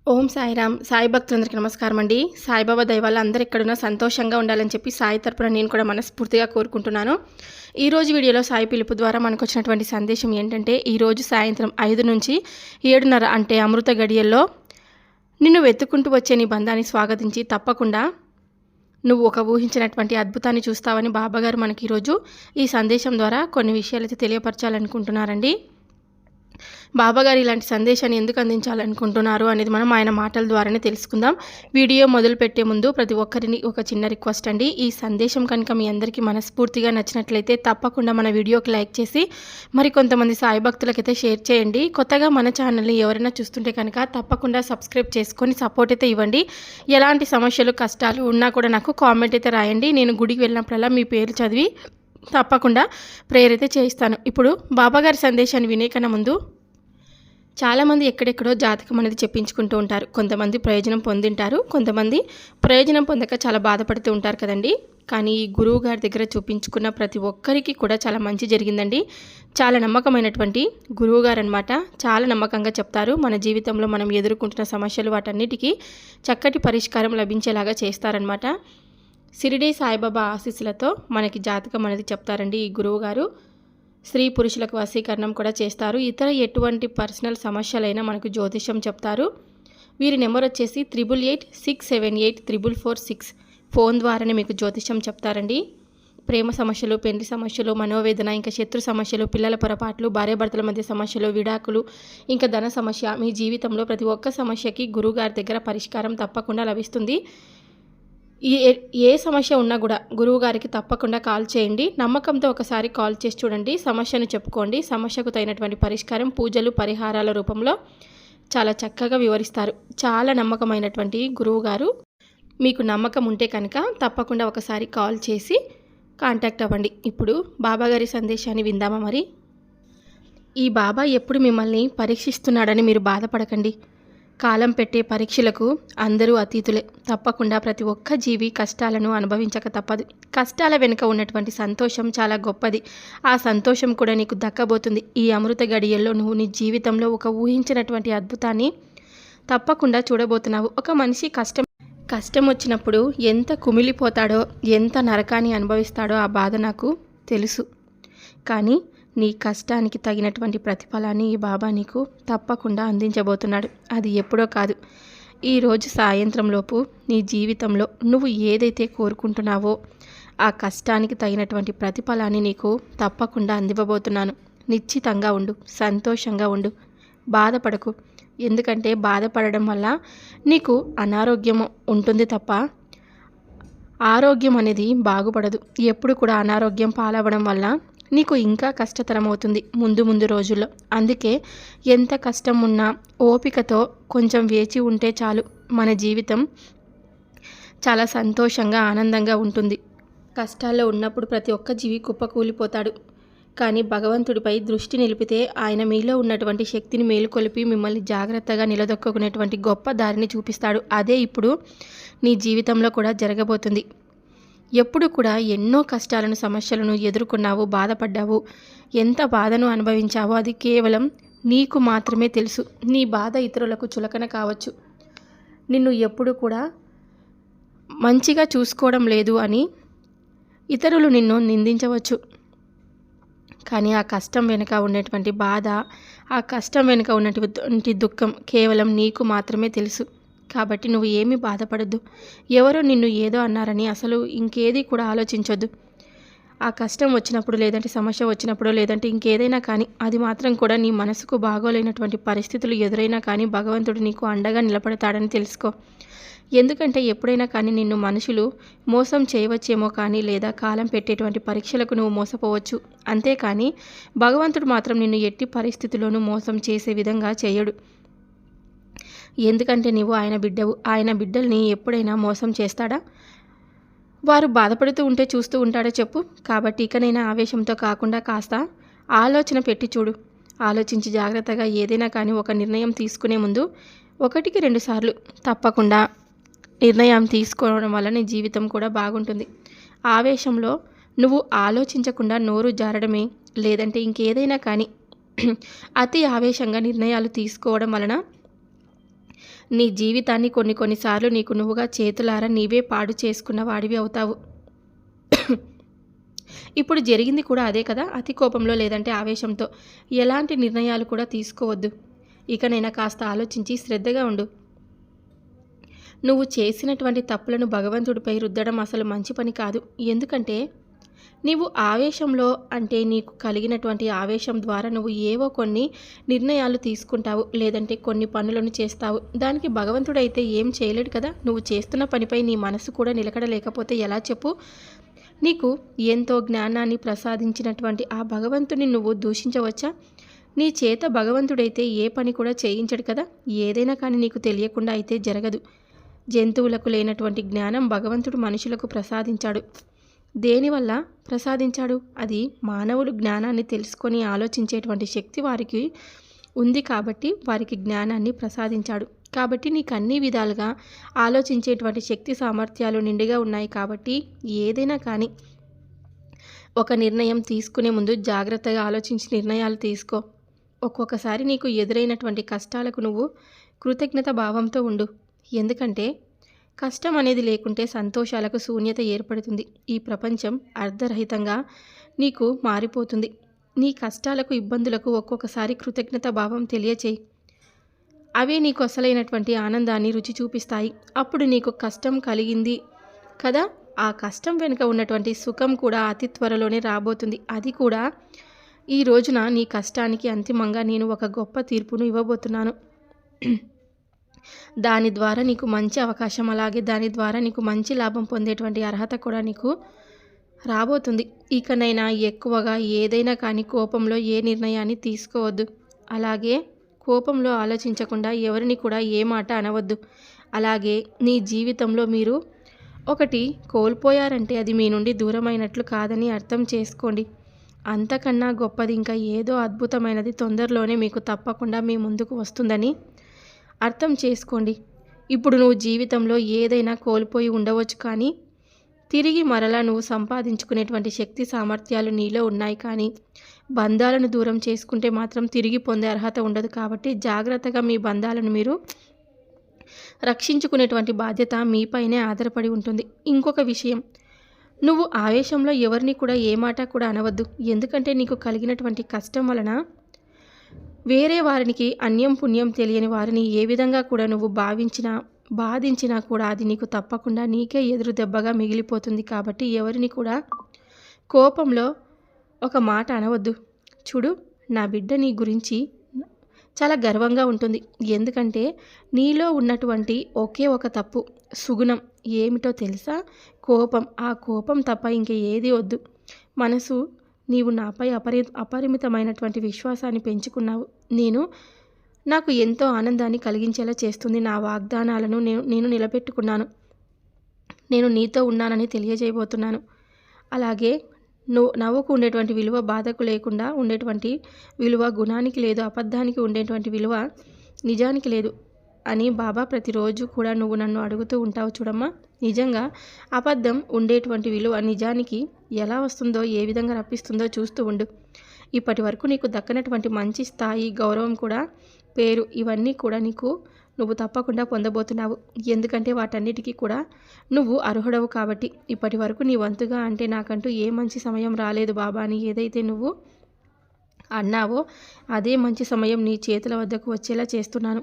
ఓం సాయిరామ్. సాయి భక్తులందరికీ నమస్కారం అండి. సాయిబాబా దయ వల్ల అందరూ ఎక్కడున్నా సంతోషంగా ఉండాలని చెప్పి సాయి తరపున నేను కూడా మనస్ఫూర్తిగా కోరుకుంటున్నాను. ఈరోజు వీడియోలో సాయి పిలుపు ద్వారా మనకు వచ్చినటువంటి సందేశం ఏంటంటే, ఈరోజు సాయంత్రం 5 నుంచి 7:30 అంటే అమృత గడియల్లో నిన్ను వెతుక్కుంటూ వచ్చే నీ బంధాన్ని స్వాగతించి తప్పకుండా నువ్వు ఒక ఊహించినటువంటి అద్భుతాన్ని చూస్తావని బాబాగారు మనకి ఈరోజు ఈ సందేశం ద్వారా కొన్ని విషయాలైతే తెలియపరచాలనుకుంటున్నారండి. బాబాగారు ఇలాంటి సందేశాన్ని ఎందుకు అందించాలనుకుంటున్నారు అనేది మనం ఆయన మాటల ద్వారానే తెలుసుకుందాం. వీడియో మొదలుపెట్టే ముందు ప్రతి ఒక్కరిని ఒక చిన్న రిక్వెస్ట్ అండి. ఈ సందేశం కనుక మీ అందరికీ మనస్ఫూర్తిగా నచ్చినట్లయితే తప్పకుండా మన వీడియోకి లైక్ చేసి మరికొంతమంది సాయి భక్తులకైతే షేర్ చేయండి. కొత్తగా మన ఛానల్ని ఎవరైనా చూస్తుంటే కనుక తప్పకుండా సబ్స్క్రైబ్ చేసుకొని సపోర్ట్ అయితే ఇవ్వండి. ఎలాంటి సమస్యలు కష్టాలు ఉన్నా కూడా నాకు కామెంట్ అయితే రాయండి. నేను గుడికి వెళ్ళినప్పుడల్లా మీ పేరు చదివి తప్పకుండా ప్రేయర్ అయితే చేయిస్తాను. ఇప్పుడు బాబాగారి సందేశాన్ని వినే కన్నా ముందు చాలామంది ఎక్కడెక్కడో జాతకం అనేది చెప్పించుకుంటూ ఉంటారు. కొంతమంది ప్రయోజనం పొందింటారు, కొంతమంది ప్రయోజనం పొందక చాలా బాధపడుతూ ఉంటారు కదండి. కానీ ఈ గురువు గారి దగ్గర చూపించుకున్న ప్రతి ఒక్కరికి కూడా చాలా మంచి జరిగిందండి. చాలా నమ్మకమైనటువంటి గురువు గారు అనమాట. చాలా నమ్మకంగా చెప్తారు. మన జీవితంలో మనం ఎదుర్కొంటున్న సమస్యలు వాటన్నిటికీ చక్కటి పరిష్కారం లభించేలాగా చేస్తారనమాట. షిరిడీ సాయిబాబా ఆశీస్సులతో మనకి జాతకం అనేది చెప్తారండి ఈ గురువు గారు. స్త్రీ పురుషులకు వశీకరణం కూడా చేస్తారు. ఇతర ఎటువంటి పర్సనల్ సమస్యలైనా మనకు జ్యోతిష్యం చెప్తారు. వీరి నెంబర్ వచ్చేసి 8886784446. ఫోన్ ద్వారానే మీకు జ్యోతిష్యం చెప్తారండి. ప్రేమ సమస్యలు, పెళ్లి సమస్యలు, మనోవేదన, ఇంకా శత్రు సమస్యలు, పిల్లల పొరపాట్లు, భార్యాభర్తల మధ్య సమస్యలు, విడాకులు, ఇంకా ధన సమస్య, మీ జీవితంలో ప్రతి ఒక్క సమస్యకి గురువుగారి దగ్గర పరిష్కారం తప్పకుండా లభిస్తుంది. ఏ సమస్య ఉన్నా కూడా గురువుగారికి తప్పకుండా కాల్ చేయండి. నమ్మకంతో ఒకసారి కాల్ చేసి చూడండి. సమస్యను చెప్పుకోండి. సమస్యకు తగినటువంటి పరిష్కారం పూజలు, పరిహారాల రూపంలో చాలా చక్కగా వివరిస్తారు. చాలా నమ్మకమైనటువంటి గురువుగారు. మీకు నమ్మకం ఉంటే కనుక తప్పకుండా ఒకసారి కాల్ చేసి కాంటాక్ట్ అవ్వండి. ఇప్పుడు బాబాగారి సందేశాన్ని విందామా మరి. ఈ బాబా ఎప్పుడు మిమ్మల్ని పరీక్షిస్తున్నాడని మీరు బాధపడకండి. కాలం పెట్టే పరీక్షలకు అందరూ అతీతులే. తప్పకుండా ప్రతి ఒక్క జీవి కష్టాలను అనుభవించక తప్పదు. కష్టాల వెనుక ఉన్నటువంటి సంతోషం చాలా గొప్పది. ఆ సంతోషం కూడా నీకు దక్కబోతుంది. ఈ అమృత గడియల్లో నువ్వు నీ జీవితంలో ఒక ఊహించినటువంటి అద్భుతాన్ని తప్పకుండా చూడబోతున్నావు. ఒక మనిషి కష్టం వచ్చినప్పుడు ఎంత కుమిలిపోతాడో, ఎంత నరకాన్ని అనుభవిస్తాడో ఆ బాధ నాకు తెలుసు. కానీ నీ కష్టానికి తగినటువంటి ప్రతిఫలాన్ని ఈ బాబా నీకు తప్పకుండా అందించబోతున్నాడు. అది ఎప్పుడో కాదు, ఈరోజు సాయంత్రంలోపు నీ జీవితంలో నువ్వు ఏదైతే కోరుకుంటున్నావో ఆ కష్టానికి తగినటువంటి ప్రతిఫలాన్ని నీకు తప్పకుండా అందివ్వబోతున్నాను. నిశ్చితంగా ఉండు, సంతోషంగా ఉండు, బాధపడకు. ఎందుకంటే బాధపడడం వల్ల నీకు అనారోగ్యం ఉంటుంది తప్ప ఆరోగ్యం అనేది బాగుపడదు. ఎప్పుడు కూడా అనారోగ్యం పాలవ్వడం వల్ల నీకు ఇంకా కష్టతరం అవుతుంది ముందు రోజుల్లో. అందుకే ఎంత కష్టం ఉన్నా ఓపికతో కొంచెం వేచి ఉంటే చాలు. మన జీవితం చాలా సంతోషంగా, ఆనందంగా ఉంటుంది. కష్టాల్లో ఉన్నప్పుడు ప్రతి ఒక్క జీవి కుప్పకూలిపోతాడు. కానీ భగవంతుడిపై దృష్టి నిలిపితే ఆయన మీలో ఉన్నటువంటి శక్తిని మేలుకొలిపి మిమ్మల్ని జాగ్రత్తగా నిలదొక్కునేటువంటి గొప్ప దారిని చూపిస్తాడు. అదే ఇప్పుడు నీ జీవితంలో కూడా జరగబోతుంది. ఎప్పుడు కూడా ఎన్నో కష్టాలను, సమస్యలను ఎదుర్కొన్నావు, బాధపడ్డావు, ఎంత బాధను అనుభవించావో అది కేవలం నీకు మాత్రమే తెలుసు. నీ బాధ ఇతరులకు చులకన కావచ్చు. నిన్ను ఎప్పుడు కూడా మంచిగా చూసుకోవడం లేదు అని ఇతరులు నిన్ను నిందించవచ్చు. కానీ ఆ కష్టం వెనుక ఉన్నటువంటి బాధ, ఆ కష్టం వెనుక ఉన్నటువంటి దుఃఖం కేవలం నీకు మాత్రమే తెలుసు. కాబట్టి నువ్వు ఏమీ బాధపడద్దు. ఎవరో నిన్ను ఏదో అన్నారని అసలు ఇంకేది కూడా ఆలోచించొద్దు. ఆ కష్టం వచ్చినప్పుడు, లేదంటే సమస్య వచ్చినప్పుడు, లేదంటే ఇంకేదైనా కానీ అది మాత్రం కూడా నీ మనసుకు బాగోలేనటువంటి పరిస్థితులు ఎదురైనా కానీ భగవంతుడు నీకు అండగా నిలబడతాడని తెలుసుకో. ఎందుకంటే ఎప్పుడైనా కానీ నిన్ను మనుషులు మోసం చేయవచ్చేమో కానీ, లేదా కాలం పెట్టేటువంటి పరీక్షలకు నువ్వు మోసపోవచ్చు. అంతేకాని భగవంతుడు మాత్రం నిన్ను ఎట్టి పరిస్థితుల్లోనూ మోసం చేసే విధంగా చేయడు. ఎందుకంటే నువ్వు ఆయన బిడ్డవు. ఆయన బిడ్డల్ని ఎప్పుడైనా మోసం చేస్తాడా? వారు బాధపడుతూ ఉంటే చూస్తూ ఉంటాడా చెప్పు? కాబట్టి ఇకనైనా ఆవేశంతో కాకుండా కాస్త ఆలోచన పెట్టి చూడు. ఆలోచించి జాగ్రత్తగా ఏదైనా కానీ ఒక నిర్ణయం తీసుకునే ముందు 1-2 సార్లు తప్పకుండా నిర్ణయం తీసుకోవడం వల్ల నీ జీవితం కూడా బాగుంటుంది. ఆవేశంలో నువ్వు ఆలోచించకుండా నోరు జారడమే, లేదంటే ఇంకేదైనా కానీ అతి ఆవేశంగా నిర్ణయాలు తీసుకోవడం వలన నీ జీవితాన్ని కొన్నిసార్లు నీకు నువ్వుగా చేతులారా నీవే పాడు చేసుకున్న వాడివి అవుతావు. ఇప్పుడు జరిగింది కూడా అదే కదా. అతి కోపంలో లేదంటే ఆవేశంతో ఎలాంటి నిర్ణయాలు కూడా తీసుకోవద్దు. ఇకనైనా కాస్త ఆలోచించి శ్రద్ధగా ఉండు. నువ్వు చేసినటువంటి తప్పులను భగవంతుడిపై రుద్దడం అసలు మంచి పని కాదు. ఎందుకంటే నీవు ఆవేశంలో అంటే నీకు కలిగినటువంటి ఆవేశం ద్వారా నువ్వు ఏవో కొన్ని నిర్ణయాలు తీసుకుంటావు, లేదంటే కొన్ని పనులను చేస్తావు. దానికి భగవంతుడైతే ఏం చేయలేడు కదా. నువ్వు చేస్తున్న పనిపై నీ మనసు కూడా నిలకడలేకపోతే ఎలా చెప్పు. నీకు ఎంతో జ్ఞానాన్ని ప్రసాదించినటువంటి ఆ భగవంతుని నువ్వు దూషించవచ్చా? నీ చేత భగవంతుడైతే ఏ పని కూడా చేయించడు కదా. ఏదైనా కానీ నీకు తెలియకుండా అయితే జరగదు. జంతువులకు లేనటువంటి జ్ఞానం భగవంతుడు మనుషులకు ప్రసాదించాడు. దేనివల్ల ప్రసాదించాడు? అది మానవులు జ్ఞానాన్ని తెలుసుకొని ఆలోచించేటువంటి శక్తి వారికి ఉంది కాబట్టి వారికి జ్ఞానాన్ని ప్రసాదించాడు. కాబట్టి నీకు అన్ని విధాలుగా ఆలోచించేటువంటి శక్తి సామర్థ్యాలు నిండుగా ఉన్నాయి. కాబట్టి ఏదైనా కానీ ఒక నిర్ణయం తీసుకునే ముందు జాగ్రత్తగా ఆలోచించి నిర్ణయాలు తీసుకో. ఒక్కొక్కసారి నీకు ఎదురైనటువంటి కష్టాలకు నువ్వు కృతజ్ఞత భావంతో ఉండు. ఎందుకంటే కష్టం అనేది లేకుంటే సంతోషాలకు శూన్యత ఏర్పడుతుంది. ఈ ప్రపంచం అర్ధరహితంగా నీకు మారిపోతుంది. నీ కష్టాలకు ఇబ్బందులకు ఒక్కొక్కసారి కృతజ్ఞత భావం తెలియచేయి. అవే నీకు అసలైనటువంటి ఆనందాన్ని రుచి చూపిస్తాయి. అప్పుడు నీకు కష్టం కలిగింది కదా, ఆ కష్టం వెనుక ఉన్నటువంటి సుఖం కూడా అతి త్వరలోనే రాబోతుంది. అది కూడా ఈ రోజున నీ కష్టానికి అంతిమంగా నేను ఒక గొప్ప తీర్పును ఇవ్వబోతున్నాను. దాని ద్వారా నీకు మంచి అవకాశం, అలాగే దాని ద్వారా నీకు మంచి లాభం పొందేటువంటి అర్హత కూడా నీకు రాబోతుంది. ఇకనైనా ఎక్కువగా ఏదైనా కానీ కోపంలో ఏ నిర్ణయాన్ని తీసుకోవద్దు. అలాగే కోపంలో ఆలోచించకుండా ఎవరిని కూడా ఏ మాట అనవద్దు. అలాగే నీ జీవితంలో మీరు ఒకటి కోల్పోయారంటే అది మీ నుండి దూరమైనట్లు కాదని అర్థం చేసుకోండి. అంతకన్నా గొప్పది ఇంకా ఏదో అద్భుతమైనది తొందరలోనే మీకు తప్పకుండా మీ ముందుకు వస్తుందని అర్థం చేసుకోండి. ఇప్పుడు నువ్వు జీవితంలో ఏదైనా కోల్పోయి ఉండవచ్చు, కానీ తిరిగి మరలా నువ్వు సంపాదించుకునేటువంటి శక్తి సామర్థ్యాలు నీలో ఉన్నాయి. కానీ బంధాలను దూరం చేసుకుంటే మాత్రం తిరిగి పొందే అర్హత ఉండదు. కాబట్టి జాగ్రత్తగా మీ బంధాలను మీరు రక్షించుకునేటువంటి బాధ్యత మీపైనే ఆధారపడి ఉంటుంది. ఇంకొక విషయం, నువ్వు ఆవేశంలో ఎవరిని కూడా ఏ మాట కూడా అనవద్దు. ఎందుకంటే నీకు కలిగినటువంటి కష్టం వలన వేరే వారికి అన్యం పుణ్యం తెలియని వారిని ఏ విధంగా కూడా నువ్వు బాధించినా కూడా అది నీకు తప్పకుండా నీకే ఎదురు దెబ్బగా మిగిలిపోతుంది. కాబట్టి ఎవరిని కూడా కోపంలో ఒక మాట అనవద్దు. చూడు, నా బిడ్డ నీ గురించి చాలా గర్వంగా ఉంటుంది. ఎందుకంటే నీలో ఉన్నటువంటి ఒకే ఒక తప్పు, సుగుణం ఏమిటో తెలుసా? కోపం. ఆ కోపం తప్ప ఇంక ఏది వద్దు. మనసు, నీవు నాపై అపరిమితమైనటువంటి విశ్వాసాన్ని పెంచుకున్నావు. నాకు ఎంతో ఆనందాన్ని కలిగించేలా చేస్తుంది. నా వాగ్దానాలను నేను నిలబెట్టుకున్నాను. నేను నీతో ఉన్నానని తెలియజేయబోతున్నాను. అలాగే నవ్వుకు ఉండేటువంటి విలువ బాధకు లేకుండా ఉండేటువంటి విలువ గుణానికి లేదు, అబద్ధానికి ఉండేటువంటి విలువ నిజానికి లేదు అని బాబా ప్రతిరోజు కూడా నువ్వు నన్ను అడుగుతూ ఉంటావు. చూడమ్మా, నిజంగా అబద్ధం ఉండేటువంటి విలువ నిజానికి ఎలా వస్తుందో, ఏ విధంగా రప్పిస్తుందో చూస్తూ ఉండు. ఇప్పటి వరకు నీకు దక్కనటువంటి మంచి స్థాయి, గౌరవం కూడా, పేరు, ఇవన్నీ కూడా నువ్వు తప్పకుండా పొందబోతున్నావు. ఎందుకంటే వాటన్నిటికీ కూడా నువ్వు అర్హుడవు. కాబట్టి ఇప్పటి వరకు నీ వంతుగా అంటే నాకంటూ ఏ మంచి సమయం రాలేదు బాబా అని ఏదైతే నువ్వు అన్నావో అదే మంచి సమయం నీ చేతుల వద్దకు వచ్చేలా చేస్తున్నాను.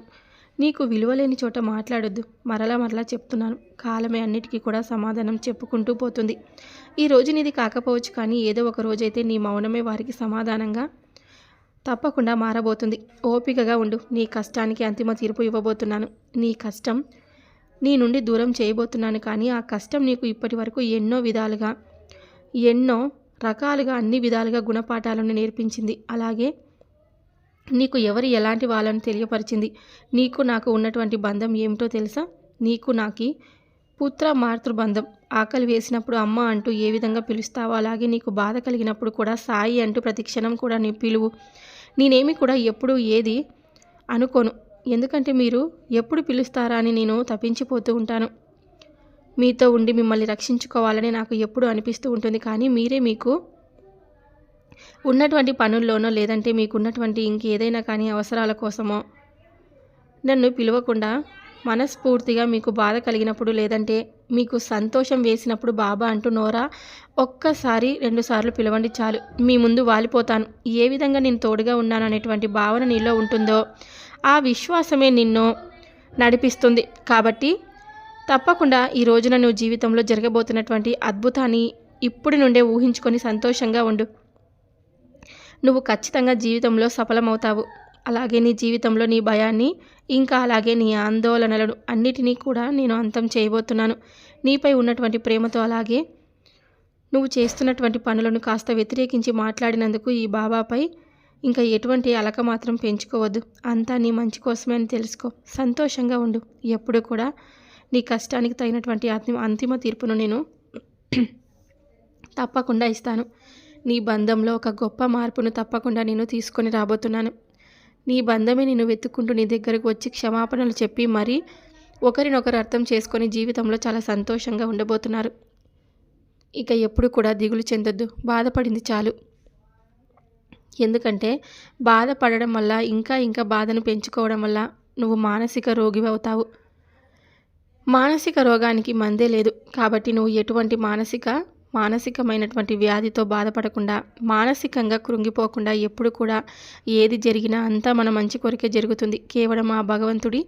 నీకు విలువలేని చోట మాట్లాడొద్దు. మరలా చెప్తున్నాను. కాలమే అన్నిటికీ కూడా సమాధానం చెప్పుకుంటూ పోతుంది. ఈ రోజు నీది కాకపోవచ్చు, కానీ ఏదో ఒక రోజైతే నీ మౌనమే వారికి సమాధానంగా తప్పకుండా మారబోతుంది. ఓపికగా ఉండు. నీ కష్టానికి అంతిమ తీర్పు ఇవ్వబోతున్నాను. నీ కష్టం నీ నుండి దూరం చేయబోతున్నాను. కానీ ఆ కష్టం నీకు ఇప్పటి వరకు ఎన్నో రకాలుగా అన్ని విధాలుగా గుణపాఠాలను నేర్పించింది. అలాగే నీకు ఎవరు ఎలాంటి వాళ్ళని తెలియపరిచింది. నీకు నాకు ఉన్నటువంటి బంధం ఏమిటో తెలుసా? నీకు నాకి పుత్ర మాతృబంధం. ఆకలి వేసినప్పుడు అమ్మ అంటూ ఏ విధంగా పిలుస్తావో అలాగే నీకు బాధ కలిగినప్పుడు కూడా సాయి అంటూ ప్రతి క్షణం కూడా నీ పిలువు. నేనేమి కూడా ఎప్పుడు ఏది అనుకోను. ఎందుకంటే మీరు ఎప్పుడు పిలుస్తారా అని నేను తప్పించిపోతూ ఉంటాను. మీతో ఉండి మిమ్మల్ని రక్షించుకోవాలని నాకు ఎప్పుడు అనిపిస్తూ ఉంటుంది. కానీ మీరే మీకు ఉన్నటువంటి పనుల్లోనో లేదంటే మీకున్నటువంటి ఇంకేదైనా కానీ అవసరాల కోసమో నన్ను పిలవకుండా మనస్ఫూర్తిగా మీకు బాధ కలిగినప్పుడు లేదంటే మీకు సంతోషం వేసినప్పుడు బాబా అంటూ నోరా ఒక్కసారి 2 సార్లు పిలవండి చాలు. మీ ముందు వాలిపోతాను. ఏ విధంగా నేను తోడుగా ఉన్నాను అనేటువంటి భావన నీలో ఉంటుందో ఆ విశ్వాసమే నిన్ను నడిపిస్తుంది. కాబట్టి తప్పకుండా ఈ రోజున నువ్వు జీవితంలో జరగబోతున్నటువంటి అద్భుతాన్ని ఇప్పటి నుండే ఊహించుకొని సంతోషంగా ఉండు. నువ్వు ఖచ్చితంగా జీవితంలో సఫలమవుతావు. అలాగే నీ జీవితంలో నీ భయాన్ని ఇంకా అలాగే నీ ఆందోళనలను అన్నిటినీ కూడా నేను అంతం చేయబోతున్నాను. నీపై ఉన్నటువంటి ప్రేమతో అలాగే నువ్వు చేస్తున్నటువంటి పనులను కాస్త వ్యతిరేకించి మాట్లాడినందుకు ఈ బాబాపై ఇంకా ఎటువంటి అలక మాత్రం పెంచుకోవద్దు. అంతా నీ మంచి కోసమే అని తెలుసుకో. సంతోషంగా ఉండు. ఎప్పుడు కూడా నీ కష్టానికి తగినటువంటి అంతిమ తీర్పును నేను తప్పకుండా ఇస్తాను. నీ బంధంలో ఒక గొప్ప మార్పును తప్పకుండా నేను తీసుకొని రాబోతున్నాను. నీ బంధమే నిన్ను వెతుక్కుంటూ నీ దగ్గరకు వచ్చి క్షమాపణలు చెప్పి మరీ ఒకరినొకరు అర్థం చేసుకొని జీవితంలో చాలా సంతోషంగా ఉండబోతున్నారు. ఇక ఎప్పుడు కూడా దిగులు చెందొద్దు. బాధపడింది చాలు. ఎందుకంటే బాధపడడం వల్ల ఇంకా బాధను పెంచుకోవడం వల్ల నువ్వు మానసిక రోగివి అవుతావు. మానసిక రోగానికి మందే లేదు. కాబట్టి నువ్వు ఎటువంటి మానసికమైనటువంటి వ్యాధితో బాధపడకుండా, మానసికంగా కృంగిపోకుండా ఎప్పుడు కూడా ఏది జరిగినా అంతా మన మంచి కొరకే జరుగుతుంది. కేవలం ఆ భగవంతుడి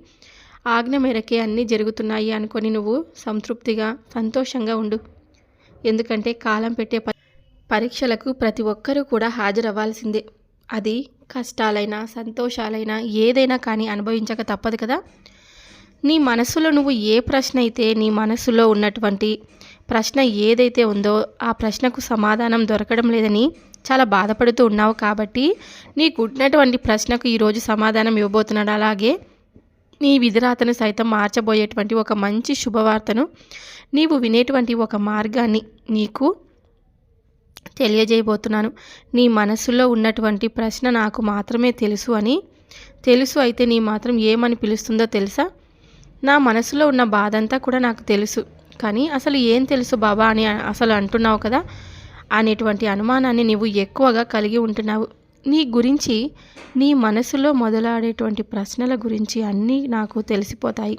ఆజ్ఞ మేరకే అన్నీ జరుగుతున్నాయి అనుకొని నువ్వు సంతృప్తిగా సంతోషంగా ఉండు. ఎందుకంటే కాలం పెట్టే పరీక్షలకు ప్రతి ఒక్కరూ కూడా హాజరవ్వాల్సిందే. అది కష్టాలైనా సంతోషాలైనా ఏదైనా కానీ అనుభవించక తప్పదు కదా. నీ మనసులో నువ్వు ఏ ప్రశ్న అయితే నీ మనసులో ఉన్నటువంటి ప్రశ్న ఏదైతే ఉందో ఆ ప్రశ్నకు సమాధానం దొరకడం లేదని చాలా బాధపడుతూ ఉన్నావు. కాబట్టి నీకు ఉన్నటువంటి ప్రశ్నకు ఈరోజు సమాధానం ఇవ్వబోతున్నాడు. అలాగే నీ విధిరాతను సైతం మార్చబోయేటువంటి ఒక మంచి శుభవార్తను, నీవు వినేటువంటి ఒక మార్గాన్ని నీకు తెలియజేయబోతున్నాను. నీ మనసులో ఉన్నటువంటి ప్రశ్న నాకు మాత్రమే తెలుసు అయితే నీ మాత్రం ఏమని పిలుస్తుందో తెలుసా? నా మనసులో ఉన్న బాధ అంతా కూడా నాకు తెలుసు, కానీ అసలు ఏం తెలుసు బాబా అని అసలు అంటున్నావు కదా అనేటువంటి అనుమానాన్ని నీవు ఎక్కువగా కలిగి ఉంటున్నావు. నీ గురించి నీ మనసులో మొదలాడేటువంటి ప్రశ్నల గురించి అన్నీ నాకు తెలిసిపోతాయి.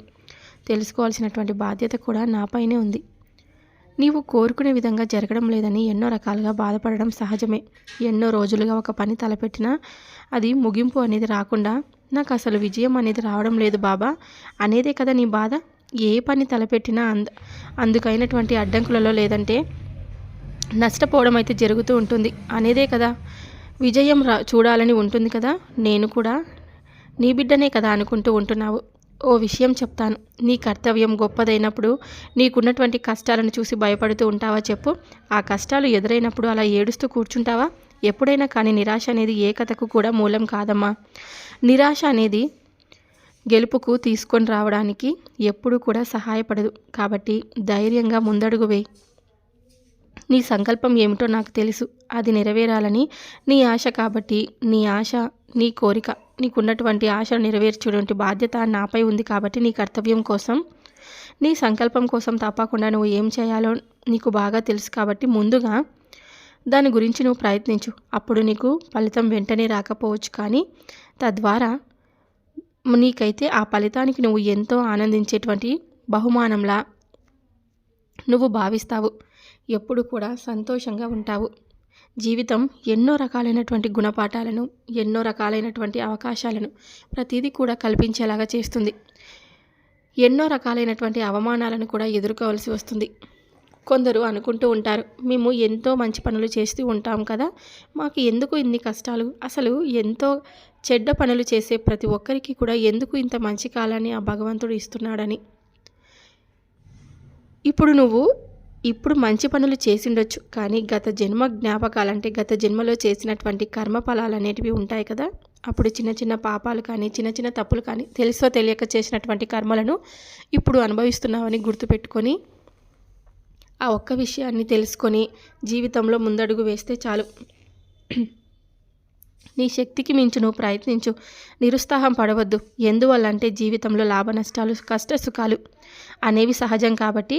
తెలుసుకోవాల్సినటువంటి బాధ్యత కూడా నాపైనే ఉంది. నీవు కోరుకునే విధంగా జరగడం లేదని ఎన్నో రకాలుగా బాధపడడం సహజమే. ఎన్నో రోజులుగా ఒక పని తలపెట్టినా అది ముగింపు అనేది రాకుండా నాకు అసలు విజయం అనేది రావడం లేదు బాబా అనేదే కదా నీ బాధ. ఏ పని తలపెట్టినా అందుకైనటువంటి అడ్డంకులలో లేదంటే నష్టపోవడం అయితే జరుగుతూ ఉంటుంది అనేదే కదా. విజయం చూడాలని ఉంటుంది కదా. నేను కూడా నీ బిడ్డనే కదా అనుకుంటూ ఉంటున్నావు. ఓ విషయం చెప్తాను. నీ కర్తవ్యం గొప్పదైనప్పుడు నీకున్నటువంటి కష్టాలను చూసి భయపడుతూ ఉంటావా చెప్పు? ఆ కష్టాలు ఎదురైనప్పుడు అలా ఏడుస్తూ కూర్చుంటావా? ఎప్పుడైనా కానీ నిరాశ అనేది ఏ కథకు కూడా మూలం కాదమ్మా. నిరాశ అనేది గెలుపుకు తీసుకొని రావడానికి ఎప్పుడు కూడా సహాయపడదు. కాబట్టి ధైర్యంగా ముందడుగు వేయి. నీ సంకల్పం ఏమిటో నాకు తెలుసు. అది నెరవేరాలని నీ ఆశ. కాబట్టి నీ ఆశ, నీ కోరిక, నీకున్నటువంటి ఆశను నెరవేర్చేటువంటి బాధ్యత నాపై ఉంది. కాబట్టి నీ కర్తవ్యం కోసం, నీ సంకల్పం కోసం తప్పకుండా నువ్వు ఏం చేయాలో నీకు బాగా తెలుసు. కాబట్టి ముందుగా దాని గురించి నువ్వు ప్రయత్నించు. అప్పుడు నీకు ఫలితం వెంటనే రాకపోవచ్చు, కానీ తద్వారా నీకైతే ఆ ఫలితానికి నువ్వు ఎంతో ఆనందించేటువంటి బహుమానంలా నువ్వు భావిస్తావు. ఎప్పుడు కూడా సంతోషంగా ఉంటావు. జీవితం ఎన్నో రకాలైనటువంటి గుణపాఠాలను, ఎన్నో రకాలైనటువంటి అవకాశాలను ప్రతిదీ కూడా కల్పించేలాగా చేస్తుంది. ఎన్నో రకాలైనటువంటి అవమానాలను కూడా ఎదుర్కోవాల్సి వస్తుంది. కొందరు అనుకుంటూ ఉంటారు, మేము ఎంతో మంచి పనులు చేస్తూ ఉంటాం కదా, మాకు ఎందుకు ఇన్ని కష్టాలు? అసలు ఎంతో చెడ్డ పనులు చేసే ప్రతి ఒక్కరికి కూడా ఎందుకు ఇంత మంచి కాలాన్ని ఆ భగవంతుడు ఇస్తున్నాడని. ఇప్పుడు మంచి పనులు చేసిండొచ్చు, కానీ గత జన్మ జ్ఞాపకాలంటే గత జన్మలో చేసినటువంటి కర్మఫలాలు అనేటివి ఉంటాయి కదా. అప్పుడు చిన్న చిన్న పాపాలు కానీ, చిన్న చిన్న తప్పులు కానీ, తెలుసో తెలియక చేసినటువంటి కర్మలను ఇప్పుడు అనుభవిస్తున్నావని గుర్తుపెట్టుకొని ఆ ఒక్క విషయాన్ని తెలుసుకొని జీవితంలో ముందడుగు వేస్తే చాలు. నీ శక్తికి మించి నువ్వు ప్రయత్నించు. నిరుత్సాహం పడవద్దు. ఎందువల్ల అంటే జీవితంలో లాభ నష్టాలు, కష్ట సుఖాలు అనేవి సహజం. కాబట్టి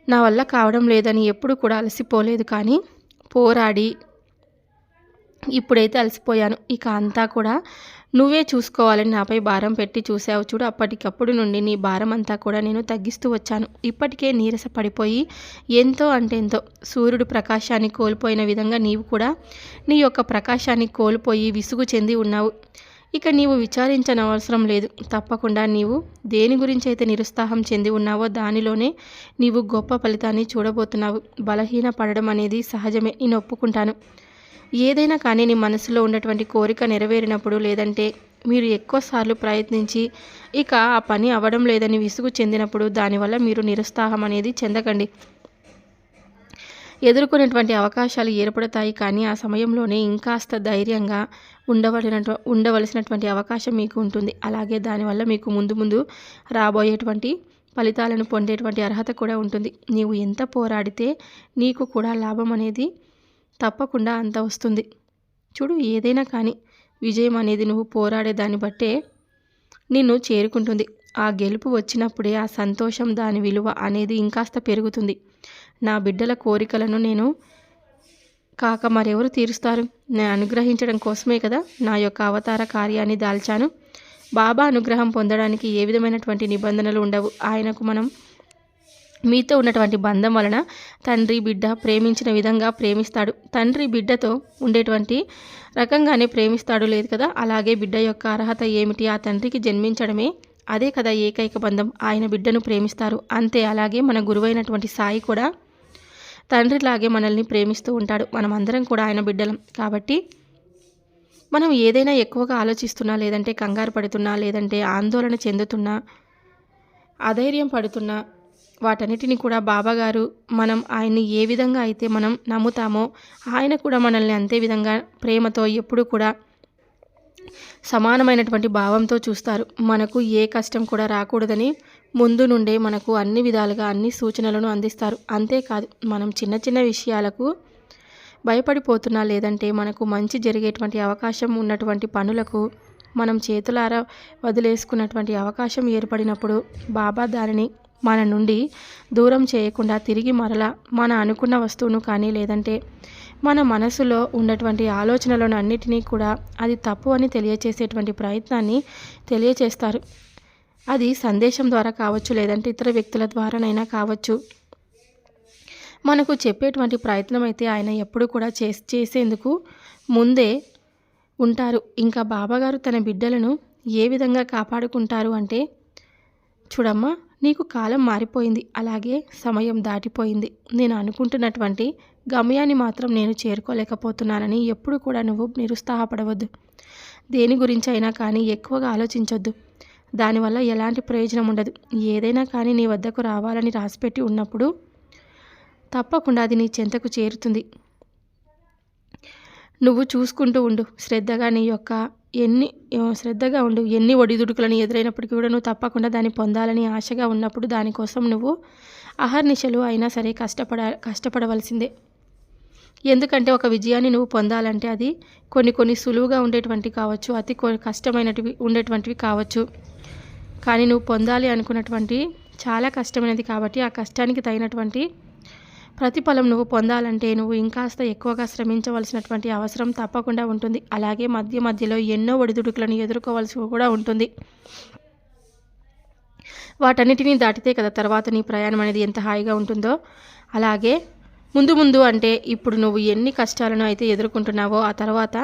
నా వల్ల కావడం లేదని ఎప్పుడు కూడా అలసిపోలేదు, కానీ పోరాడి ఇప్పుడైతే అలసిపోయాను. ఇక అంతా కూడా నువ్వే చూసుకోవాలని నాపై భారం పెట్టి చూసావు చూడు. అప్పటికప్పుడు నుండి నీ భారం అంతా కూడా నేను తగ్గిస్తూ వచ్చాను. ఇప్పటికే నీరస పడిపోయి ఎంతో అంటే ఎంతో సూర్యుడు ప్రకాశాన్ని కోల్పోయిన విధంగా నీవు కూడా నీ యొక్క ప్రకాశాన్ని కోల్పోయి విసుగు చెంది ఉన్నావు. ఇక నీవు విచారించనవసరం లేదు. తప్పకుండా నీవు దేని గురించి అయితే నిరుత్సాహం చెంది ఉన్నావో దానిలోనే నీవు గొప్ప ఫలితాన్ని చూడబోతున్నావు. బలహీన పడడం అనేది సహజమే, నేను ఒప్పుకుంటాను. ఏదైనా కానీ నీ మనసులో ఉన్నటువంటి కోరిక నెరవేరినప్పుడు, లేదంటే మీరు ఎక్కువసార్లు ప్రయత్నించి ఇక ఆ పని అవ్వడం లేదని విసుగు చెందినప్పుడు దానివల్ల మీరు నిరుత్సాహం అనేది చెందకండి. ఎదుర్కొనేటువంటి అవకాశాలు ఏర్పడతాయి, కానీ ఆ సమయంలోనే ఇంకాస్త ధైర్యంగా ఉండవలసినటువంటి అవకాశం మీకు ఉంటుంది. అలాగే దానివల్ల మీకు ముందు ముందు రాబోయేటువంటి ఫలితాలను పొందేటువంటి అర్హత కూడా ఉంటుంది. నీవు ఎంత పోరాడితే నీకు కూడా లాభం అనేది తప్పకుండా అంత వస్తుంది. చూడు, ఏదైనా కానీ విజయం అనేది నువ్వు పోరాడే దాన్ని బట్టే నిన్ను చేరుకుంటుంది. ఆ గెలుపు వచ్చినప్పుడే ఆ సంతోషం, దాని విలువ అనేది ఇంకాస్త పెరుగుతుంది. నా బిడ్డల కోరికలను నేను కాక మరెవరు తీరుస్తారు? నేను అనుగ్రహించడం కోసమే కదా నా యొక్క అవతార కార్యాన్ని దాల్చాను. బాబా అనుగ్రహం పొందడానికి ఏ విధమైనటువంటి నిబంధనలు ఉండవు. ఆయనకు మనం మీతో ఉన్నటువంటి బంధం వలన తండ్రి బిడ్డ ప్రేమించిన విధంగా ప్రేమిస్తాడు. తండ్రి బిడ్డతో ఉండేటువంటి రకంగానే ప్రేమిస్తాడు లేదు కదా. అలాగే బిడ్డ యొక్క అర్హత ఏమిటి? ఆ తండ్రికి జన్మించడమే. అదే కదా ఏకైక బంధం. ఆయన బిడ్డను ప్రేమిస్తారు అంతే. అలాగే మన గురువైనటువంటి సాయి కూడా తండ్రిలాగే మనల్ని ప్రేమిస్తూ ఉంటాడు. మనమందరం కూడా ఆయన బిడ్డలం. కాబట్టి మనం ఏదైనా ఎక్కువగా ఆలోచిస్తున్నా, లేదంటే కంగారు పడుతున్నా, లేదంటే ఆందోళన చెందుతున్నా, అధైర్యం పడుతున్నా, వాటన్నిటిని కూడా బాబాగారు మనం ఆయన్ని ఏ విధంగా అయితే మనం నమ్ముతామో ఆయన కూడా మనల్ని అంతే విధంగా ప్రేమతో ఎప్పుడు కూడా సమానమైనటువంటి భావంతో చూస్తారు. మనకు ఏ కష్టం కూడా రాకూడదని ముందు నుండే మనకు అన్ని విధాలుగా అన్ని సూచనలను అందిస్తారు. అంతేకాదు, మనం చిన్న చిన్న విషయాలకు భయపడిపోతున్నా, లేదంటే మనకు మంచి జరిగేటువంటి అవకాశం ఉన్నటువంటి పనులకు మనం చేతులారా వదిలేసుకున్నటువంటి అవకాశం ఏర్పడినప్పుడు బాబా దానిని మన నుండి దూరం చేయకుండా తిరిగి మరలా మన అనుకున్న వస్తువును కానీ, లేదంటే మన మనసులో ఉన్నటువంటి ఆలోచనలను అన్నిటినీ కూడా అది తప్పు అని తెలియచేసేటువంటి ప్రయత్నాన్ని తెలియచేస్తారు. అది సందేశం ద్వారా కావచ్చు, లేదంటే ఇతర వ్యక్తుల ద్వారానైనా కావచ్చు. మనకు చెప్పేటువంటి ప్రయత్నం అయితే ఆయన ఎప్పుడు కూడా చేసేందుకు ముందే ఉంటారు. ఇంకా బాబాగారు తన బిడ్డలను ఏ విధంగా కాపాడుకుంటారు అంటే, చూడమ్మా, నీకు కాలం మారిపోయింది, అలాగే సమయం దాటిపోయింది. నేను అనుకుంటున్నటువంటి గమ్యాన్ని మాత్రం నేను చేరుకోలేకపోతున్నానని ఎప్పుడు కూడా నువ్వు నిరుత్సాహపడవద్దు. దేని గురించి అయినా కానీ ఎక్కువగా ఆలోచించొద్దు. దానివల్ల ఎలాంటి ప్రయోజనం ఉండదు. ఏదైనా కానీ నీ వద్దకు రావాలని రాసిపెట్టి ఉన్నప్పుడు తప్పకుండా అది నీ చెంతకు చేరుతుంది. నువ్వు చూసుకుంటూ ఉండు. శ్రద్ధగా ఉండు. ఎన్ని ఒడిదుడుకులను ఎదురైనప్పటికీ కూడా నువ్వు తప్పకుండా దాన్ని పొందాలని ఆశగా ఉన్నప్పుడు దానికోసం నువ్వు అహర్నిశలు అయినా సరే కష్టపడవలసిందే. ఎందుకంటే ఒక విజయాన్ని నువ్వు పొందాలంటే అది కొన్ని సులువుగా ఉండేటువంటి కావచ్చు, అతి కష్టమైనటివి ఉండేటువంటివి కావచ్చు. కానీ నువ్వు పొందాలి అనుకున్నటువంటి చాలా కష్టమైనది కాబట్టి ఆ కష్టానికి తగినటువంటి ప్రతిఫలం నువ్వు పొందాలంటే నువ్వు ఇంకాస్త ఎక్కువగా శ్రమించవలసినటువంటి అవసరం తప్పకుండా ఉంటుంది. అలాగే మధ్యలో ఎన్నో ఒడిదుడుకులను ఎదుర్కోవాల్సి కూడా ఉంటుంది. వాటన్నిటినీ దాటితే కదా తర్వాత నీ ప్రయాణం అనేది ఎంత హాయిగా ఉంటుందో. అలాగే ముందు అంటే ఇప్పుడు నువ్వు ఎన్ని కష్టాలను అయితే ఎదుర్కొంటున్నావో ఆ తర్వాత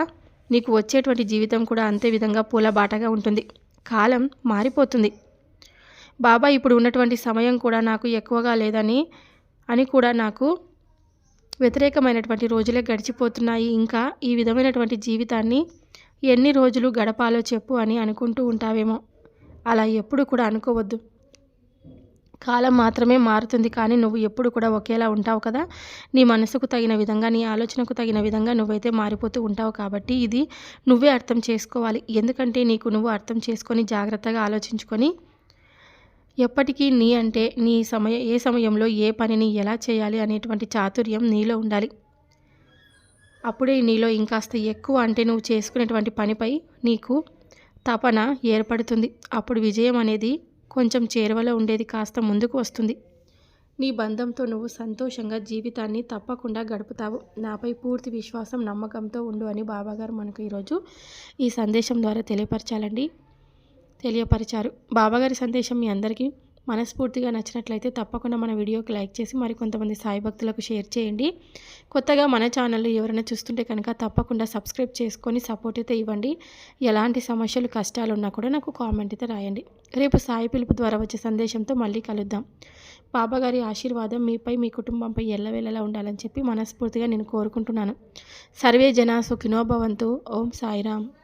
నీకు వచ్చేటువంటి జీవితం కూడా అంతే విధంగా పూలబాటగా ఉంటుంది. కాలం మారిపోతుంది. బాబా ఇప్పుడు ఉన్నటువంటి సమయం కూడా నాకు ఎక్కువగా లేదని కూడా నాకు వ్యతిరేకమైనటువంటి రోజులే గడిచిపోతున్నాయి. ఇంకా ఈ విధమైనటువంటి జీవితాన్ని ఎన్ని రోజులు గడపాలో చెప్పు అని అనుకుంటూ ఉంటావేమో. అలా ఎప్పుడు కూడా అనుకోవద్దు. కాలం మాత్రమే మారుతుంది, కానీ నువ్వు ఎప్పుడు కూడా ఒకేలా ఉంటావు కదా. నీ మనసుకు తగిన విధంగా, నీ ఆలోచనకు తగిన విధంగా నువ్వైతే మారిపోతూ ఉంటావు. కాబట్టి ఇది నువ్వే అర్థం చేసుకోవాలి. ఎందుకంటే నీకు నువ్వు అర్థం చేసుకొని జాగ్రత్తగా ఆలోచించుకొని ఎప్పటికీ ఏ సమయంలో ఏ పనిని ఎలా చేయాలి అనేటువంటి చాతుర్యం నీలో ఉండాలి. అప్పుడే నీలో ఇంకాస్త ఎక్కువ అంటే నువ్వు చేసుకునేటువంటి పనిపై నీకు తపన ఏర్పడుతుంది. అప్పుడు విజయం అనేది కొంచెం చేరువలో ఉండేది కాస్త ముందుకు వస్తుంది. నీ బంధంతో నువ్వు సంతోషంగా జీవితాన్ని తప్పకుండా గడుపుతావు. నాపై పూర్తి విశ్వాసం, నమ్మకంతో ఉండు అని బాబాగారు మనకు ఈరోజు ఈ సందేశం ద్వారా తెలియపరిచారు. బాబాగారి సందేశం మీ అందరికీ మనస్ఫూర్తిగా నచ్చినట్లయితే తప్పకుండా మన వీడియోకి లైక్ చేసి మరికొంతమంది సాయి భక్తులకు షేర్ చేయండి. కొత్తగా మన ఛానల్ ఎవరైనా చూస్తుంటే కనుక తప్పకుండా సబ్స్క్రైబ్ చేసుకొని సపోర్ట్ అయితే ఇవ్వండి. ఎలాంటి సమస్యలు కష్టాలు ఉన్నా కూడా నాకు కామెంట్ అయితే రాయండి. రేపు సాయి పిలుపు ద్వారా వచ్చే సందేశంతో మళ్ళీ కలుద్దాం. బాబాగారి ఆశీర్వాదం మీపై, మీ కుటుంబంపై ఎల్లవేళలా ఉండాలని చెప్పి మనస్ఫూర్తిగా నేను కోరుకుంటున్నాను. సర్వే జన సుఖినో భవంతు. ఓం సాయిరామ్.